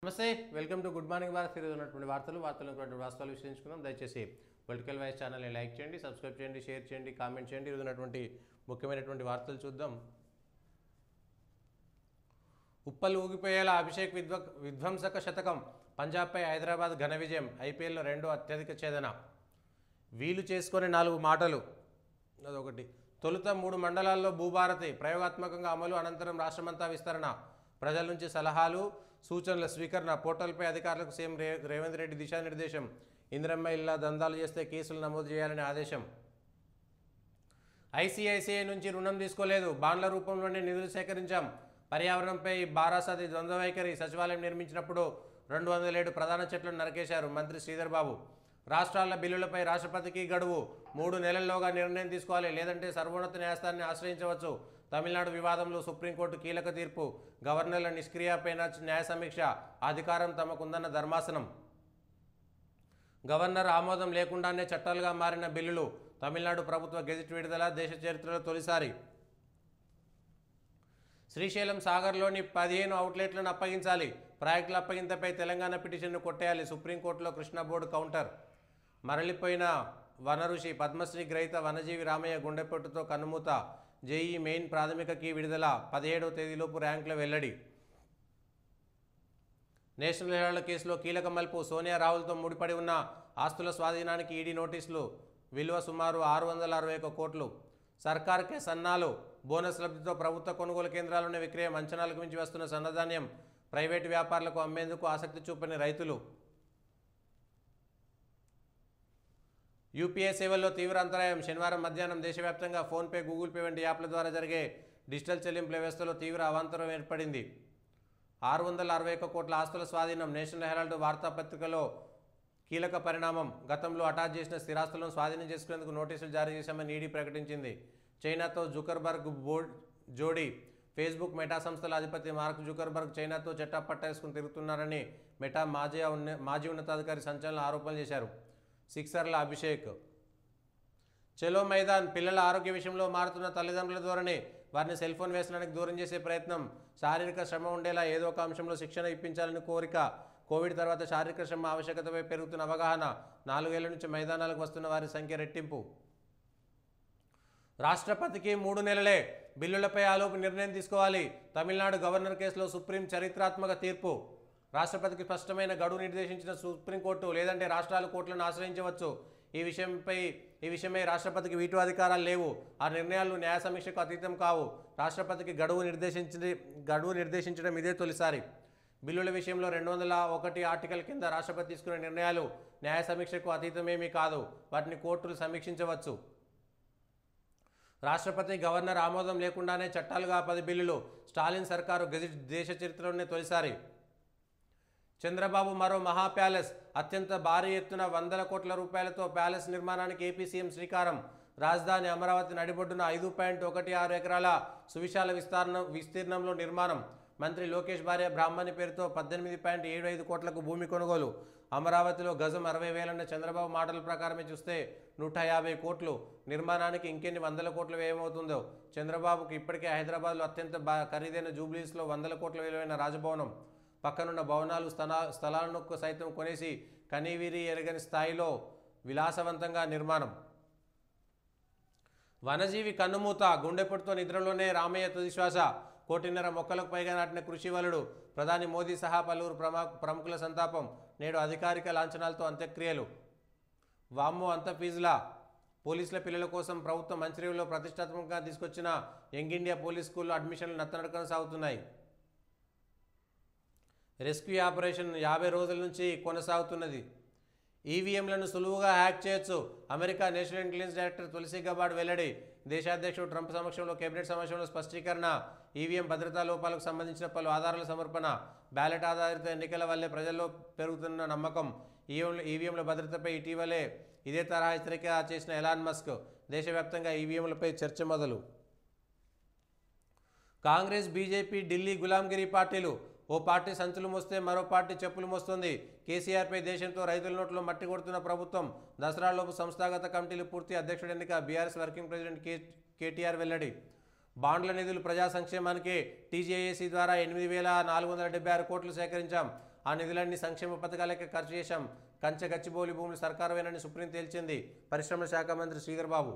నమస్తే welcome to good morning Bharat ఈరోజు ఉన్నటువంటి వార్తలు విశ్లేషించుకుందాం. దయచేసి పొలిటికల్ వాయిస్ ఛానల్ని లైక్ చేయండి, సబ్స్క్రైబ్ చేయండి, షేర్ చేయండి, కామెంట్ చేయండి. ఈరోజు ఉన్నటువంటి ముఖ్యమైనటువంటి వార్తలు చూద్దాం. ఉప్పలు ఊగిపోయేలా అభిషేక్ విధ్వంసక శతకం, పంజాబ్పై హైదరాబాద్ ఘన విజయం, ఐపీఎల్లో రెండో అత్యధిక ఛేదన, వీలు చేసుకొని 4 మాటలు. అదొకటి. తొలుత 3 మండలాల్లో భూభారతి ప్రయోగాత్మకంగా అమలు, అనంతరం రాష్ట్రమంతా విస్తరణ, ప్రజల నుంచి సలహాలు సూచనల స్వీకరణ, పోర్టల్పై అధికారులకు సీఎం రేవంత్ రెడ్డి దిశానిర్దేశం, ఇందిరమ్మ ఇళ్ల దందాలు చేస్తే కేసులు నమోదు చేయాలని ఆదేశం. ఐసీఐసీఐ నుంచి రుణం తీసుకోలేదు, బాండ్ల రూపంలోనే నిధులు సేకరించాం, పర్యావరణంపై బారాసాది ద్వంద్వ వైఖరి, సచివాలయం నిర్మించినప్పుడు 207 ప్రధాన చెట్లను నరికేశారు మంత్రి శ్రీధర్ బాబు. రాష్ట్రాల బిల్లులపై రాష్ట్రపతికి గడువు, 3 నెలల్లోగా నిర్ణయం తీసుకోవాలి, లేదంటే సర్వోన్నత న్యాయస్థానాన్ని ఆశ్రయించవచ్చు. తమిళనాడు వివాదంలో సుప్రీంకోర్టు కీలక తీర్పు, గవర్నర్ల నిష్క్రియాపైన న్యాయ సమీక్ష, అధికారం తమకుందన్న ధర్మాసనం. గవర్నర్ ఆమోదం లేకుండానే చట్టాలుగా మారిన బిల్లులు, తమిళనాడు ప్రభుత్వ గెజిట్ విడుదల, దేశ చరిత్రలో తొలిసారి. శ్రీశైలం సాగర్లోని 15 అవుట్లెట్లను అప్పగించాలి, ప్రాజెక్టుల అప్పగింతపై తెలంగాణ పిటిషన్ను కొట్టేయాలి, సుప్రీంకోర్టులో కృష్ణా బోర్డు కౌంటర్. మరలిపోయిన వనరుషి, పద్మశ్రీ గ్రహీత వనజీవి రామయ్య గుండెపోటుతో కన్నుమూత, జేఈ మెయిన్ ప్రాథమిక కీ విడుదల, 17వ తేదీలోపు ర్యాంకుల వెల్లడి. నేషనల్ హెరాల్డ్ కేసులో కీలక మలుపు, సోనియా రాహుల్తో ముడిపడి ఉన్న ఆస్తుల స్వాధీనానికి ఈడీ నోటీసులు, విలువ సుమారు 661 కోట్లు. సర్కార్కే సన్నాలు, బోనస్ లబ్ధితో ప్రభుత్వ కొనుగోలు కేంద్రాల్లోనే విక్రయం, అంచనాలకు మించి వస్తున్న సన్నధాన్యం, ప్రైవేటు వ్యాపారులకు అమ్మేందుకు ఆసక్తి చూపని రైతులు. యూపీఐ సేవల్లో తీవ్ర అంతరాయం, శనివారం మధ్యాహ్నం దేశవ్యాప్తంగా ఫోన్పే, గూగుల్ పే వంటి యాప్ల ద్వారా జరిగే డిజిటల్ చెల్లింపుల వ్యవస్థలో తీవ్ర అవాంతరం ఏర్పడింది. 661 కోట్ల ఆస్తుల స్వాధీనం, నేషనల్ హెరాల్డ్ వార్తాపత్రికలో కీలక పరిణామం. గతంలో అటాచ్ చేసిన స్థిరాస్తులను స్వాధీనం చేసుకునేందుకు నోటీసులు జారీ చేశామని ఈడీ ప్రకటించింది. చైనాతో జుకర్బర్గ్ జోడీ, ఫేస్బుక్ మెటా సంస్థల అధిపతి మార్క్ జుకర్బర్గ్ చైనాతో పట్టేసుకుని తిరుగుతున్నారని మెటా మాజీ ఉన్నతాధికారి సంచలన ఆరోపణలు చేశారు. సిక్సర్ల అభిషేక్. చెలో మైదాన్, పిల్లల ఆరోగ్య విషయంలో మారుతున్న తల్లిదండ్రుల ధోరణి, వారిని సెల్ఫోన్ వ్యసనానికి దూరం చేసే ప్రయత్నం, శారీరక శ్రమ ఉండేలా ఏదో ఒక అంశంలో శిక్షణ ఇప్పించాలని కోరిక, కోవిడ్ తర్వాత శారీరక శ్రమ ఆవశ్యకతపై పెరుగుతున్న అవగాహన, 4 ఏళ్ల నుంచి మైదానాలకు వస్తున్న వారి సంఖ్య రెట్టింపు. రాష్ట్రపతికి 3 నెలలే, బిల్లులపై ఆలోపు నిర్ణయం తీసుకోవాలి, తమిళనాడు గవర్నర్ కేసులో సుప్రీం చరిత్రాత్మక తీర్పు. రాష్ట్రపతికి స్పష్టమైన గడువు నిర్దేశించిన సుప్రీంకోర్టు, లేదంటే రాష్ట్రాలు కోర్టులను ఆశ్రయించవచ్చు. ఈ విషయమై రాష్ట్రపతికి వీటో అధికారాలు లేవు, ఆ నిర్ణయాలు న్యాయ సమీక్షకు అతీతం కావు. రాష్ట్రపతికి గడువు నిర్దేశించడం ఇదే తొలిసారి. బిల్లుల విషయంలో 201 ఆర్టికల్ కింద రాష్ట్రపతి తీసుకునే నిర్ణయాలు న్యాయ సమీక్షకు అతీతమేమీ కాదు, వాటిని కోర్టులు సమీక్షించవచ్చు. రాష్ట్రపతి, గవర్నర్ ఆమోదం లేకుండానే చట్టాలుగా 10 బిల్లులు, స్టాలిన్ సర్కారు గెజిట్, దేశ చరిత్రలోనే తొలిసారి. చంద్రబాబు మరో మహా ప్యాలెస్, అత్యంత భారీ ఎత్తున 100 కోట్ల రూపాయలతో ప్యాలెస్ నిర్మాణానికి ఏపీ సీఎం శ్రీకారం. రాజధాని అమరావతి నడిబొడ్డున 5.16 ఎకరాల సువిశాల విస్తీర్ణంలో నిర్మాణం. మంత్రి లోకేష్ భార్య బ్రాహ్మణి పేరుతో 18.75 కోట్లకు భూమి కొనుగోలు. అమరావతిలో గజం 60,000 అన్న చంద్రబాబు మాటల ప్రకారమే చూస్తే 150 కోట్లు. నిర్మాణానికి ఇంకెన్ని 100 కోట్లు వ్యయమవుతుందో. చంద్రబాబుకు ఇప్పటికే హైదరాబాద్లో అత్యంత ఖరీదైన జూబ్లీస్లో 100 కోట్ల విలువైన రాజభవనం, పక్కనున్న భవనాలు, స్థలాలను సైతం కొనేసి కనీవిరి ఎరగని స్థాయిలో విలాసవంతంగా నిర్మాణం. వనజీవి కన్నుమూత, గుండెపోటుతో నిద్రలోనే రామయ్య తుదిశ్వాస. 1.5 కోటి మొక్కలకు పైగా నాటిన కృషి వలుడు. ప్రధాని మోదీ సహా పలువురు ప్రముఖుల సంతాపం. నేడు అధికారిక లాంఛనాలతో అంత్యక్రియలు. వామ్మో అంత ఫీజులా? పోలీసుల పిల్లల కోసం ప్రభుత్వం మంచిర్యాలలో ప్రతిష్టాత్మకంగా తీసుకొచ్చిన యంగ్ ఇండియా పోలీస్ స్కూల్లో అడ్మిషన్లు నత్తనడకన సాగుతున్నాయి. రెస్క్యూ ఆపరేషన్ 50 రోజుల నుంచి కొనసాగుతున్నది. ఈవీఎంలను సులువుగా హ్యాక్ చేయొచ్చు, America national intelligence director Tulsi Gabbard వెల్లడి. దేశాధ్యక్షుడు ట్రంప్ సమక్షంలో కేబినెట్ సమావేశంలో స్పష్టీకరణ. ఈవీఎం భద్రతా లోపాలకు సంబంధించిన పలు ఆధారాల సమర్పణ. బ్యాలెట్ ఆధారిత ఎన్నికల వల్లే ప్రజల్లో పెరుగుతున్న నమ్మకం. ఈవీఎంల భద్రతపై ఇటీవలే ఇదే తరహా హెచ్చరిక చేసిన ఎలాన్ మస్క్. దేశవ్యాప్తంగా ఈవీఎంలపై చర్చ మొదలు. కాంగ్రెస్, బీజేపీ, ఢిల్లీ గులాంగిరి పార్టీలు. ఓ పార్టీ సంచులు మోస్తే మరో పార్టీ చెప్పులు మోస్తుంది. కేసీఆర్పై దేశంతో రైతుల నోట్లో మట్టి కొడుతున్న ప్రభుత్వం. దసరాలోపు సంస్థాగత కమిటీలు పూర్తి, అధ్యక్షుడి ఎన్నిక, బీఆర్ఎస్ వర్కింగ్ ప్రెసిడెంట్ కేటీఆర్ వెల్లడి. బాండ్ల నిధులు ప్రజా సంక్షేమానికి టీజేఏసీ ద్వారా 8,476 కోట్లు సేకరించాం. ఆ నిధులన్నీ సంక్షేమ పథకాలకే ఖర్చు చేశాం. కంచె గచ్చిబౌలి భూములు సర్కారువేనని సుప్రీం తేల్చింది. పరిశ్రమల శాఖ మంత్రి శ్రీధర్ బాబు.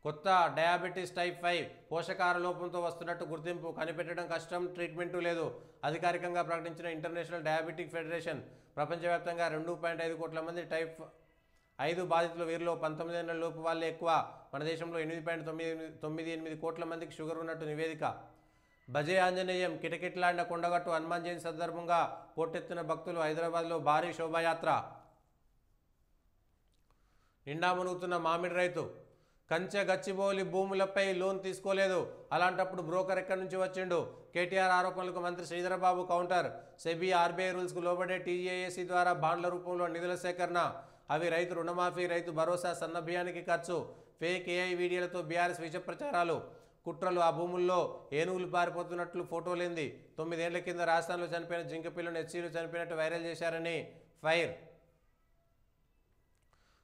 కొత్త డయాబెటీస్ టైప్ 5 పోషకాహార లోపంతో వస్తున్నట్టు గుర్తింపు, కనిపెట్టడం కష్టం, ట్రీట్మెంటు లేదు. అధికారికంగా ప్రకటించిన ఇంటర్నేషనల్ డయాబెటిక్ ఫెడరేషన్ ప్రపంచవ్యాప్తంగా 2.5 కోట్ల మంది టైప్ 5 బాధితులు. వీరిలో 19 ఏళ్ల లోపు వాళ్ళే ఎక్కువ. మన దేశంలో 8.98 కోట్ల మందికి షుగర్ ఉన్నట్టు నివేదిక. భజే ఆంజనేయం కిటకిటలాడిన కొండగట్టు హనుమాన్ జయంతి సందర్భంగా పోటెత్తిన భక్తులు. హైదరాబాద్లో భారీ శోభాయాత్ర. నిండా మునుగుతున్న మామిడి రైతు. కంచె గచ్చిబౌలి భూములపై లోన్ తీసుకోలేదు, అలాంటప్పుడు బ్రోకర్ ఎక్కడి నుంచి వచ్చిండు? కేటీఆర్ ఆరోపణలకు మంత్రి శ్రీధరబాబు కౌంటర్. సెబీ ఆర్బీఐ రూల్స్కు లోబడే టీజేఏసీ ద్వారా బాండ్ల రూపంలో నిధుల సేకరణ. అవి రైతు రుణమాఫీ, రైతు భరోసా, సన్నభియానికి ఖర్చు. ఫేక్ ఏఐ వీడియోలతో బీఆర్ఎస్ విష ప్రచారాలు, కుట్రలు. ఆ భూముల్లో ఏనుగులు పారిపోతున్నట్లు ఫోటోలేంది. 9 ఏళ్ల కింద రాజస్థాన్లో చనిపోయిన జింకపిల్లను హెచ్సీలు చనిపోయినట్టు వైరల్ చేశారని ఫైర్.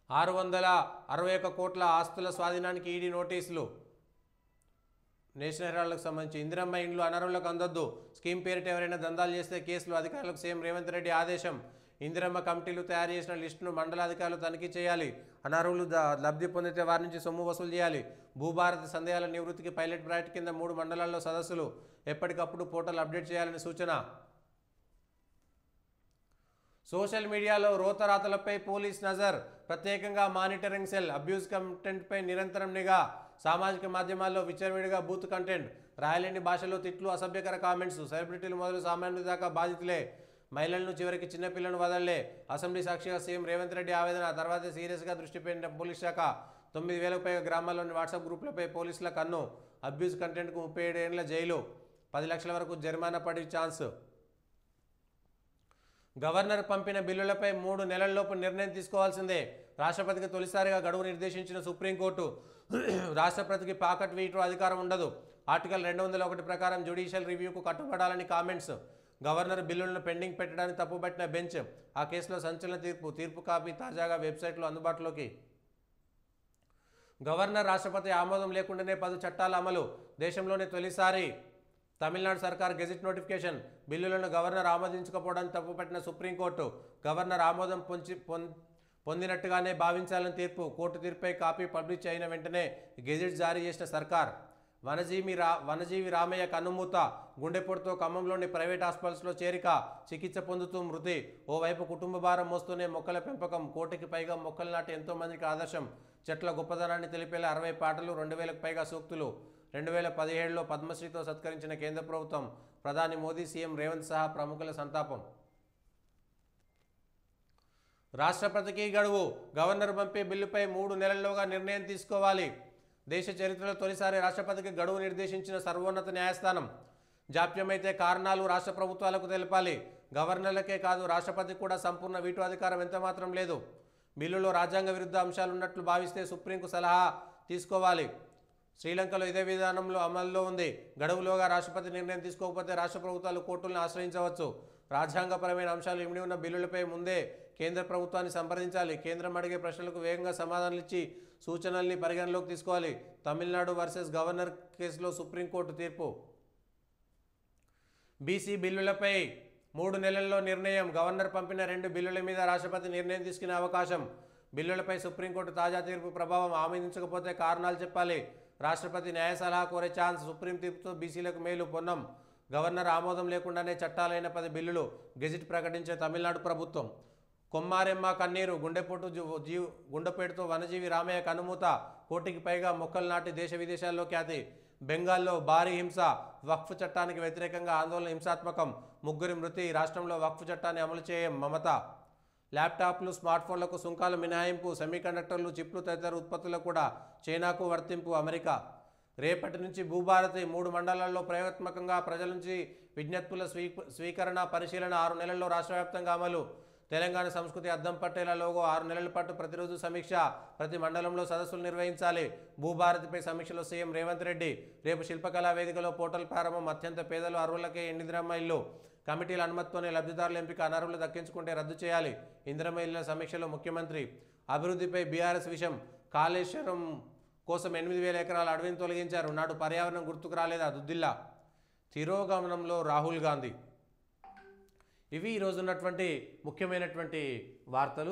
661 కోట్ల ఆస్తుల స్వాధీనానికి ఈడీ నోటీసులు. నేషనల్ హెరాల్డ్కు సంబంధించి ఇందిరమ్మ ఇండ్లు అనర్హులకు అందొద్దు, స్కీమ్ పేరిట ఎవరైనా దందాలు చేస్తే కేసులు. అధికారులకు సీఎం రేవంత్ రెడ్డి ఆదేశం. ఇందిరమ్మ కమిటీలు తయారు చేసిన లిస్టును మండల అధికారులు తనిఖీ చేయాలి. అనర్హులు లబ్ధి పొందితే వారి నుంచి సొమ్ము వసూలు చేయాలి. భూభారతి సందేహాల నివృత్తికి పైలట్ ప్రాజెక్ట్ కింద 3 మండలాల్లో సదస్సులు. ఎప్పటికప్పుడు పోర్టల్ అప్డేట్ చేయాలని సూచన. సోషల్ మీడియాలో రోతరాతలపై పోలీస్ నజర్, ప్రత్యేకంగా మానిటరింగ్ సెల్. అబ్యూజ్ కంటెంట్పై నిరంతరం నిఘా. సామాజిక మాధ్యమాల్లో విచ్చలవిడిగా బూత్ కంటెంట్, రాయలేని భాషలో తిట్లు, అసభ్యకర కామెంట్స్. సెలబ్రిటీలు మొదలు సామాన్యుల దాకా బాధితులే. మహిళలను చివరికి చిన్నపిల్లను వదలలే. అసెంబ్లీ సాక్షిగా సీఎం రేవంత్ రెడ్డి ఆవేదన. తర్వాత సీరియస్గా దృష్టి పెట్టిన పోలీస్ శాఖ. 9,000కు పైగా గ్రామాల్లోని వాట్సాప్ గ్రూపులపై పోలీసుల కన్ను. అబ్యూజ్ కంటెంట్కు 37 ఏళ్ల జైలు, 10 లక్షల వరకు జరిమానా పడే ఛాన్స్. గవర్నర్ పంపిన బిల్లులపై 3 నెలల్లోపు నిర్ణయం తీసుకోవాల్సిందే. రాష్ట్రపతికి తొలిసారిగా గడువు నిర్దేశించిన సుప్రీంకోర్టు. రాష్ట్రపతికి పాకెట్ వీటో అధికారం ఉండదు. ఆర్టికల్ 201 ప్రకారం జ్యుడిషియల్ రివ్యూకు కట్టుబడాలని కామెంట్స్. గవర్నర్ బిల్లులను పెండింగ్ పెట్టడానికి తప్పుపట్టిన బెంచ్. ఆ కేసులో సంచలన తీర్పు కాపీ తాజాగా వెబ్సైట్లో అందుబాటులోకి. గవర్నర్ రాష్ట్రపతి ఆమోదం లేకుండానే 10 చట్టాల అమలు. దేశంలోనే తొలిసారి తమిళనాడు సర్కార్ గెజిట్ నోటిఫికేషన్. బిల్లులను గవర్నర్ ఆమోదించకపోవడానికి తప్పుపట్టిన సుప్రీంకోర్టు. గవర్నర్ ఆమోదం పొందినట్టుగానే భావించాలని తీర్పు. కోర్టు తీర్పుపై కాపీ పబ్లిష్ అయిన వెంటనే గెజిట్ జారీ చేసిన సర్కార్. వనజీవి రామయ్య కన్నుమూత. గుండెపోటుతో ఖమ్మంలోని ప్రైవేట్ హాస్పిటల్స్లో చేరిక, చికిత్స పొందుతూ మృతి. ఓవైపు కుటుంబ భారం మోస్తూనే మొక్కల పెంపకం. 1 కోటికి పైగా మొక్కలు నాటి ఎంతో మందికి ఆదర్శం. చెట్ల గొప్పదనాన్ని తెలిపేలా 60 పాటలు, 2,000కు పైగా సూక్తులు. 2017లో పద్మశ్రీతో సత్కరించిన కేంద్ర ప్రభుత్వం. ప్రధాని మోదీ, సీఎం రేవంత్ సహా ప్రముఖుల సంతాపం. రాష్ట్రపతికి గడువు. గవర్నర్ పంపే బిల్లుపై 3 నెలల్లోగా నిర్ణయం తీసుకోవాలి. దేశ చరిత్రలో తొలిసారి రాష్ట్రపతికి గడువు నిర్దేశించిన సర్వోన్నత న్యాయస్థానం. జాప్యమైతే కారణాలు రాష్ట్ర ప్రభుత్వాలకు తెలపాలి. గవర్నర్లకే కాదు, రాష్ట్రపతికి కూడా సంపూర్ణ వీటో అధికారం ఎంతమాత్రం లేదు. బిల్లులో రాజ్యాంగ విరుద్ధ అంశాలున్నట్లు భావిస్తే సుప్రీంకు సలహా తీసుకోవాలి. శ్రీలంకలో ఇదే విధానంలో అమల్లో ఉంది. గడువులోగా రాష్ట్రపతి నిర్ణయం తీసుకోకపోతే రాష్ట్ర ప్రభుత్వాలు కోర్టులను ఆశ్రయించవచ్చు. రాజ్యాంగపరమైన అంశాలు ఇమిడి ఉన్న బిల్లులపై ముందే కేంద్ర ప్రభుత్వాన్ని సంప్రదించాలి. కేంద్రం అడిగే ప్రశ్నలకు వేగంగా సమాధానాలు ఇచ్చి సూచనల్ని పరిగణలోకి తీసుకోవాలి. తమిళనాడు వర్సెస్ గవర్నర్ కేసులో సుప్రీంకోర్టు తీర్పు. బీసీ బిల్లులపై 3 నెలల్లో నిర్ణయం. గవర్నర్ పంపిన 2 బిల్లుల మీద రాష్ట్రపతి నిర్ణయం తీసుకునే అవకాశం. బిల్లులపై సుప్రీంకోర్టు తాజా తీర్పు ప్రభావం. ఆమోదించకపోతే కారణాలు చెప్పాలి. రాష్ట్రపతి న్యాయ సలహా కోరే ఛాన్స్. సుప్రీం తీర్పుతో బీసీలకు మేలు. పొన్నం. గవర్నర్ ఆమోదం లేకుండానే చట్టాలైన 10 బిల్లులు గెజిట్ ప్రకటించే తమిళనాడు ప్రభుత్వం. కొమ్మారెమ్మ కన్నీరు. గుండెపోటుతో వనజీవి రామయ్య కనుమూత. 1 కోటికి పైగా మొక్కలు నాటి దేశ విదేశాల్లో ఖ్యాతి. బెంగాల్లో భారీ హింస. వక్ఫ్ చట్టానికి వ్యతిరేకంగా ఆందోళన హింసాత్మకం. 3 మృతి. రాష్ట్రంలో వక్ఫ్ చట్టాన్ని అమలు చేయం మమత. ల్యాప్టాప్లు, స్మార్ట్ఫోన్లకు సుంకాల మినహాయింపు. సెమీకండక్టర్లు, చిప్లు తదితర ఉత్పత్తులకు కూడా చైనాకు వర్తింపు. అమెరికా. రేపటి నుంచి భూభారతి 3 మండలాల్లో ప్రయోగాత్మకంగా ప్రజల నుంచి విజ్ఞప్తుల స్వీకరణ, పరిశీలన. 6 నెలల్లో రాష్ట్ర వ్యాప్తంగా అమలు. తెలంగాణ సంస్కృతి అద్దం పట్టేలా లోగో. 6 నెలల పాటు ప్రతిరోజు సమీక్ష. ప్రతి మండలంలో సదస్సులు నిర్వహించాలి. భూభారతిపై సమీక్షలో సీఎం రేవంత్ రెడ్డి. రేపు శిల్పకళా వేదికలో పోర్టల్ ప్రారంభం. అత్యంత పేదలు, అర్హులకే ఇందిరమ్మ ఇల్లు. కమిటీల అనుమతితోనే లబ్ధిదారుల ఎంపిక. అనర్హులు దక్కించుకుంటే రద్దు చేయాలి. ఇందిరమ్మ ఇళ్ల సమీక్షలో ముఖ్యమంత్రి. అభివృద్ధిపై బీఆర్ఎస్ విషయం. కాళేశ్వరం కోసం 8,000 ఎకరాల అడవిని తొలగించారు. నాడు పర్యావరణం గుర్తుకు రాలేదా? దుద్దిల్లా. తిరోగమనంలో రాహుల్ గాంధీ. ఇవి ఈరోజు ఉన్నటువంటి ముఖ్యమైనటువంటి వార్తలు.